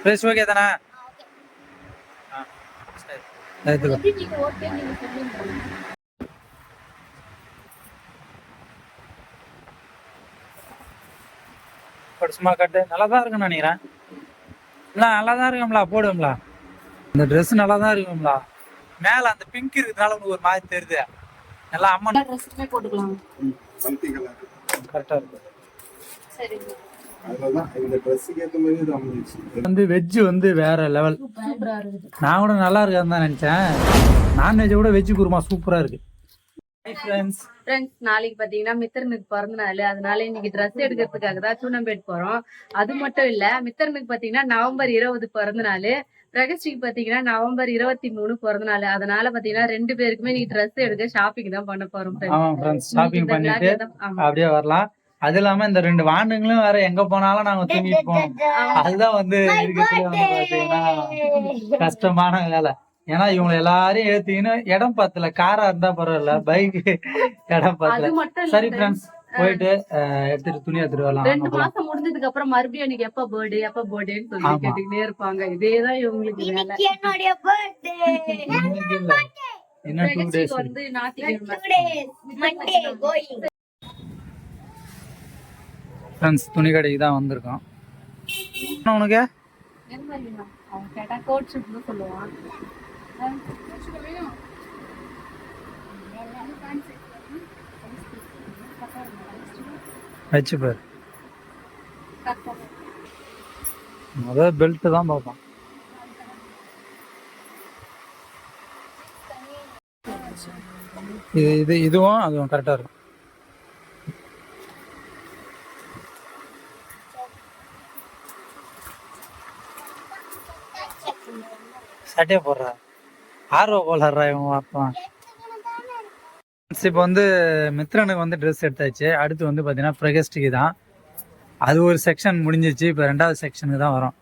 Price okay தானே? சும்மா கட்டு நல்லா தான் இருக்குன்னு நினைக்கிறேன். நல்லா தான் இருக்கும்ல, போடுவோம்ல. இந்த ட்ரெஸ் நல்லா தான் இருக்கும்ல. மேல அந்த பிங்க் இருக்கிறதுனால உங்களுக்கு ஒரு மாதிரி தெரியுது. நல்லா அம்மன் ட்ரெஸ்ஸுமே போட்டுக்கலாம். கரெக்டா இருக்கு. சரி. வந்து வெஜ் வந்து வேற லெவல். நான் கூட நல்லா இருக்கான்னு தான் நினைச்சேன். நான்வெஜ் கூட வெஜ் குருமா சூப்பரா இருக்கு. நாளைக்கு பாத்தீங்கன்னா மித்திரனுக்கு பிறந்த நாள், அதனால இன்னைக்கு ட்ரெஸ் எடுக்கிறதுக்காக தான் சூனம்பேட் போறோம். அது மட்டும் இல்ல, மித்திரனுக்கு பாத்தீங்கன்னா நவம்பர் 20 பிறந்த நாள், பிரகஸ்ரீக்கு பாத்தீங்கன்னா நவம்பர் 23 பிறந்த நாள். அதனால பாத்தீங்கன்னா 2 பேருக்குமே நீ ட்ரெஸ் எடுக்க ஷாப்பிங் தான் பண்ண போறோம். ஷாப்பிங் பண்ணிட்டு அப்படியே வரலாம். அது இல்லாம இந்த 2 வாண்டுங்களும் வேற எங்க போனாலும் நாங்க தூங்கிட்டு போவோம். அதுதான் வந்து கஷ்டமான வேலை. ஏன்னா இவங்க எல்லாரையும் ஏத்தின்னு இடம் பத்தல. காரா இருந்தா பரவாயில்ல, பைக் இடம் பத்தல. சரி ஃப்ரெண்ட்ஸ், போயிட்டு எடுத்துட்டு துணி எடுத்துட்டு வரலாம். 2 மாசம் முடிஞ்சதுக்கு அப்புறம் மறுபடியும் எனக்கு எப்ப பர்த்டேன்னு சொல்லி கேட்டுக்கிட்டே இருப்பாங்க. இதேதான் இவங்களுக்கு என்னுடைய பர்த்டே. இன்னும் 2 days வந்து ஞாயிற்றுக்கிழமை ஃப்ரெண்ட்ஸ் துணி கடைக்கு தான் வந்திருக்கோம். உனக்கு அவன் கேட்டா கோட் ஷூட்னு சொல்லுவான். வச்சு பாரு. முதல் பெல்ட் தான் பார்ப்பான். இதுவும் அதுவும் கரெக்டா இருக்கும். சட்டையை போடுறா, ஆர்வ கோளாடுறா இவன் பார்ப்பான். இப்போ வந்து மித்ரனுக்கு வந்து ட்ரெஸ் எடுத்தாச்சு. அடுத்து வந்து பார்த்தீங்கன்னா பிரகஸ்டிக்கு தான். அது ஒரு செக்ஷன் முடிஞ்சிச்சு. இப்போ 2வது செக்ஷனுக்கு தான் வரும்.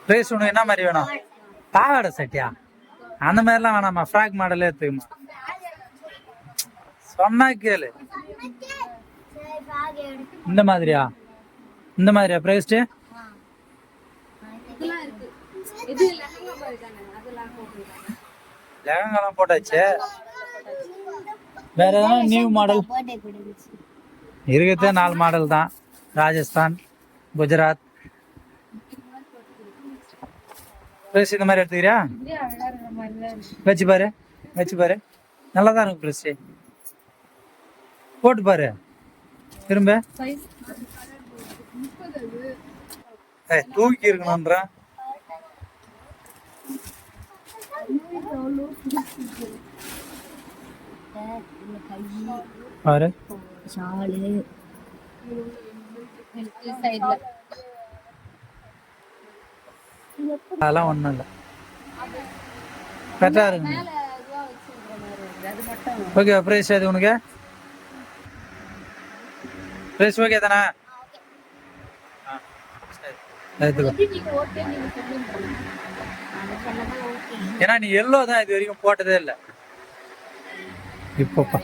ட்ரெஸ் ஒன்று என்ன மாதிரி வேணும்? பாவாடை சட்டியா? அந்த மாதிரிலாம் வேணாமா, ஃப்ராக் மாடலே எடுத்துக்குமா. சொன்னா கேளு. இந்த மாதிரியா பிரகஸ்டி? லெஹங்காலாம் போட்டாச்சு. வேற எதனா நியூ மாடல் இருக்கிறதே 4 மாடல் தான். ராஜஸ்தான், குஜராத். இந்த மாதிரி எடுத்துக்கிறியா? வச்சு பாரு, நல்லா தான் இருக்கும். பிரஸ் போட்டு பாரு. திரும்ப தூக்கி இருக்கணும்ன்ற பாரு. அதெல்லாம் ஒண்ணும் இல்லை, கரெக்டா இருக்கு. ஓகே, பிரைஸ் அது உனக்கு பிரைஸ் ஓகே தானே? ஏன்னா நீ எல்லோ தான் இது வரைக்கும் போட்டதே இல்லை. இப்போப்பா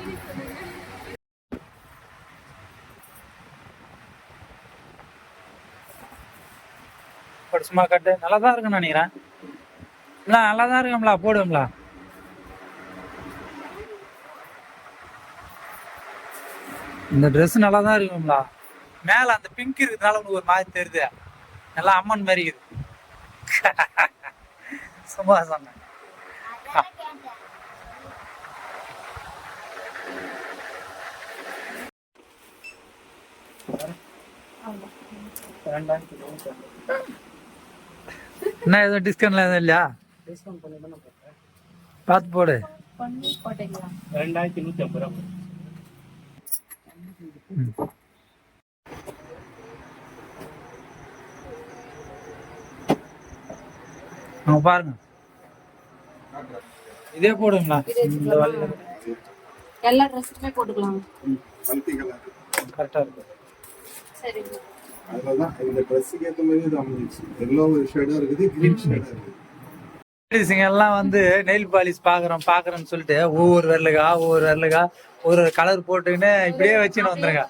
சும்மா கட்டு நல்லா தான் இருக்குன்னு நினைக்கிறேன். நல்லா தான் இருக்கும்ல, போடுவோம்ல. இந்த ட்ரெஸ் நல்லா தான் இருக்கும்ல. மேல அந்த பிங்க் இருக்கிறதுனால உங்களுக்கு ஒரு மாதிரி தெரியுது. நல்லா அம்மன் மாதிரி இருக்கு. சும்மா சொன்னேன். என்ன எதுவும் டிஸ்கவுண்ட்ல எதுவும் இல்லையா? பார்த்து போடு. 2150 ரூபா. பாருங்க, இதே போடுங்களா? எல்லா ட்ரெஸ்ஸுமே போட்டுக்கலாம். கரெக்டா இருக்கு. சரி. அதனாலதான் இந்த ட்ரெஸ்ஸுக்கு ஏத்த மாதிரி இது அமைஞ்சிச்சு. எல்லோ ஷேடா இருக்குது, கிரீன் ஷேடா இருக்குது. எல்லாம் வந்து நெயில் பாலிஷ் பாக்குறோம்னு சொல்லிட்டு ஒவ்வொரு விரலுக்கா ஒரு கலர் போட்டுக்கின்னு இப்படியே வச்சுன்னு வந்துருங்க.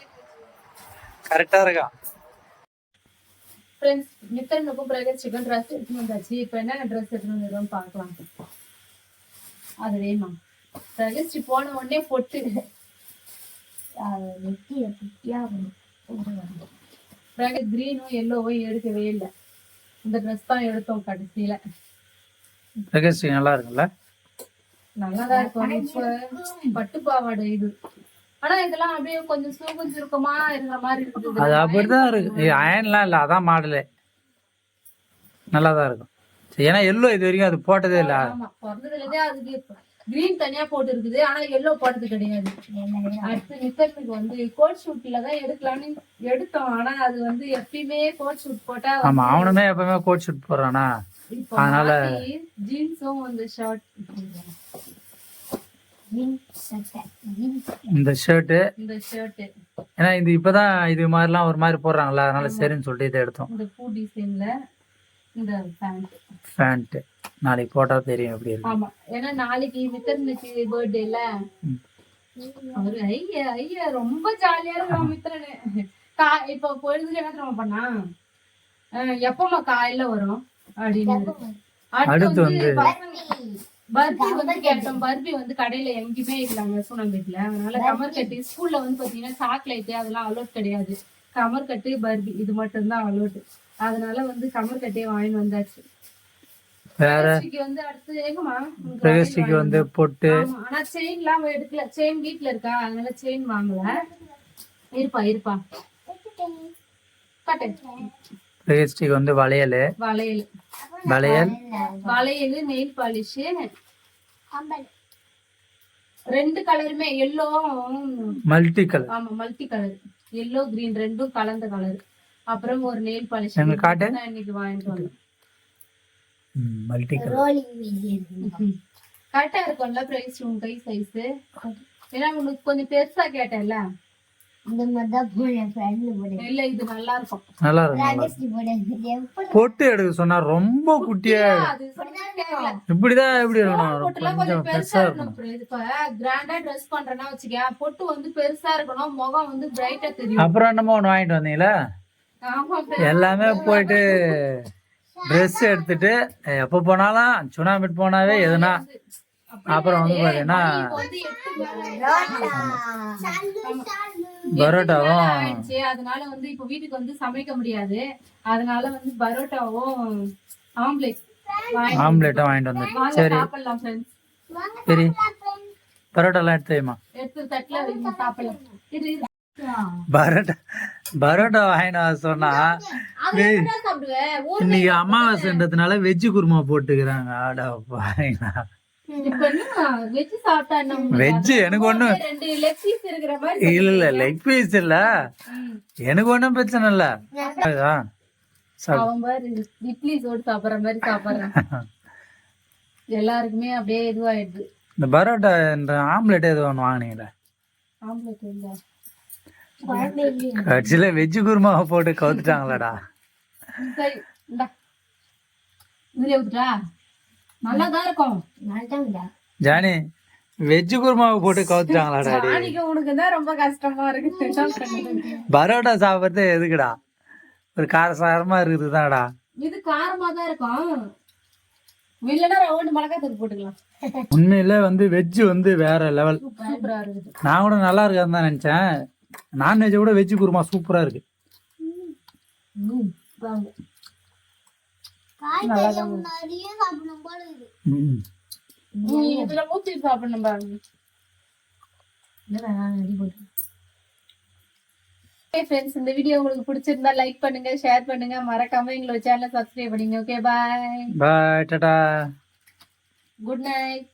கரெக்டா இருக்கா? ஃப்ரெண்ட்ஸ் மித்தனுக்கும் பிரகஸ்டிக்கும் ட்ரெஸ் எடுத்துன்னு வந்தாச்சு. இப்போ என்னென்ன ட்ரெஸ் எடுத்துன்னு வந்துடும் பார்க்கலாம். அது வேணுமா? பிரகஸ்டி போன உடனே பொட்டு கிரீனும் எல்லோவும் எடுக்கவே இல்லை. இந்த ட்ரெஸ் தான் எடுத்தோம் கடைசியில. பிரகஸ்டி நல்லா இருக்குல்ல? நல்லாதான் இருக்கும். இப்ப பட்டு பாவாடை இது. ஆனா இதெல்லாம் அப்படியே கொஞ்சம் சுருக்கமா இருக்கிற மாதிரி இருக்குது. அது அப்படிதான் இருக்கு. அயன்லாம் இல்ல, அதான் மாடலு. நல்லாதான் இருக்கும். ஏன்னா எல்லோ இது வரைக்கும் அது போட்டதே இல்ல. ஆமா, பிறந்ததுல இருந்தே அதுக்கு கிரீன் தனியா போட்டு இருக்குது. ஆனா எல்லோ போட்டது கிடையாது. அடுத்து நித்தனுக்கு வந்து கோட் ஷூட்ல தான் எடுக்கலாம்னு எடுத்தோம். ஆனா அது வந்து எப்பயுமே கோட் ஷூட் போட்டா ஆமா, அவனுமே எப்பவுமே கோட் ஷூட் போடுறானா, அதனால ஜீன்ஸும் வந்து ஷர்ட், இந்த ஷர்ட், இந்த ஷர்ட் ஏன்னா இது இப்பதான் இது மாதிரிலாம் ஒரு மாதிரி போடுறாங்களா, அதனால சரின்னு சொல்லிட்டு இதை எடுத்தோம். இந்த பூ டிசைன்ல இந்த பேண்ட் நாளைக்கு போட்டா தெரியும் எப்படி இருக்கு. ஆமா, ஏன்னா நாளைக்கு மித்தனுக்கு பர்த்டேல அவரு ஐயா ரொம்ப ஜாலியா இருக்கும் மித்திரனு. இப்ப பொழுதுக்கு என்ன தெரியுமா பண்ணா, எப்பமா காலையில வரும் அப்படின்னு. அடுத்து வந்து பர்பி வந்து கேட்டோம். பர்பி வந்து கடையில எங்கேயுமே இல்லைங்க சூனம்பேட்டில. அதனால கமர் கட்டு ஸ்கூல்ல வந்து பாத்தீங்கன்னா சாக்லேட் அதெல்லாம் அலோட் கிடையாது. கமர் கட்டு பர்பி இது மட்டும்தான் அலோட். அதனால வந்து கமர் கட்டே வாங்கிட்டு வந்தாச்சு. வேற வந்து அடுத்து ஏகமா பிரகஸ்டிக்கு வந்து பொட்டு. ஆனா செயின் எல்லாம் எடுக்கல. செயின் வீட்டுல இருக்கா, அதனால செயின் வாங்கல. இருப்பா கட்டு. பிரகஸ்டிக்கு வந்து வளையல், நெயில் பாலிஷ், ரெண்டு கலருமே எல்லோ மல்டி கலர். ஆமா, மல்டி கலர், எல்லோ கிரீன் ரெண்டும் கலந்த கலர். அப்புறம் ஒரு நெயில் பாலிஷ் இன்னைக்கு வாங்கிட்டு வந்தோம். மல்டி கலர் கரெக்டா இருக்கும்ல பிரைஸ் உன் கை சைஸ். ஏன்னா உனக்கு கொஞ்சம் பெருசா கேட்டேன்ல, இந்த மாதிரிதான் இல்ல இது நல்லா இருக்கும். நல்லா இருக்கும். பொட்டு எடுக்க சொன்னா ரொம்ப குட்டியா இப்படிதான் எப்படி இருக்கணும், கொஞ்சம் பெருசா இருக்கணும். இப்ப கிராண்டா ட்ரெஸ் பண்றேன்னா வச்சுக்க, பொட்டு வந்து பெருசா இருக்கணும், முகம் வந்து பிரைட்டா தெரியும். அப்புறம் என்னமோ ஒண்ணு வாங்கிட்டு வந்தீங்களா? எல்லாமே போயிட்டு ட்ரெஸ் எடுத்துட்டு எப்ப போனாலும் சுனாமிட் போனாவே எதுனா அப்புறம் வந்து பாத்தீங்கன்னா பரோட்டாவும் ஆயிடுச்சு. அதனால வந்து இப்ப வீட்டுக்கு வந்து சமைக்க முடியாது. அதனால வந்து பரோட்டாவும் ஆம்லெட்டும் வாங்கிட்டு வந்தேன். சரி சாப்பிடலாம் ஃப்ரெண்ட்ஸ். சரி, பரோட்டா எல்லாம் எடுத்து தட்டுல சாப்பிடலாம். பரோட்டா வாங்கினா சொன்னா இன்னைக்கு அமாவாசைன்றதுனால வெஜ்ஜு குருமா போட்டுக்கிறாங்க. ஆடா பாருங்க, வெஜ் எனக்கு ஒண்ணும் இல்ல, லெக் பீஸ் இல்ல, எனக்கு ஒண்ணும் பிரச்சனை இல்ல. இட்லி சோடு சாப்பிடுற மாதிரி சாப்பிடுறேன். எல்லாருக்குமே அப்படியே இதுவாயிடுது. இந்த பரோட்டா இந்த ஆம்லெட் எது ஒண்ணு வாங்கினீங்களா? ஆம்லெட் கட்சியில வெஜ்ஜு குருமாவை போட்டு கவுத்துட்டாங்களாடா. நல்லாதான் இருக்கும் ஜானி, வெஜ்ஜு குருமாவை போட்டு கவுத்துட்டாங்களாடா. உனக்குதான் ரொம்ப கஷ்டமா இருக்கு. பரோட்டா சாப்பிடுறது எதுக்குடா, ஒரு காரசாரமா இருக்குதுதான்டா. இது காரமா தான் இருக்கும். இல்லன்னா ரவுண்ட் மிளகாய் தூள் போட்டுக்கலாம். உண்மையில வந்து வெஜ்ஜு வந்து வேற லெவல். சூப்பரா இருக்குது. நான் கூட நல்லா இருக்கான்னு தான் நினைச்சேன். நான்வெஜ் கூட வெஜ்ஜு குருமா சூப்பரா இருக்கு. இதுல ஊத்தி சாப்பிடணும் பாருங்க. இந்த வீடியோ உங்களுக்கு பிடிச்சிருந்தா லைக் பண்ணுங்க, ஷேர் பண்ணுங்க, மறக்காம எங்களோட சேனலை சப்ஸ்கிரைப் பண்ணுங்க. ஓகே, பாய் பாய், டாடா, குட் நைட்.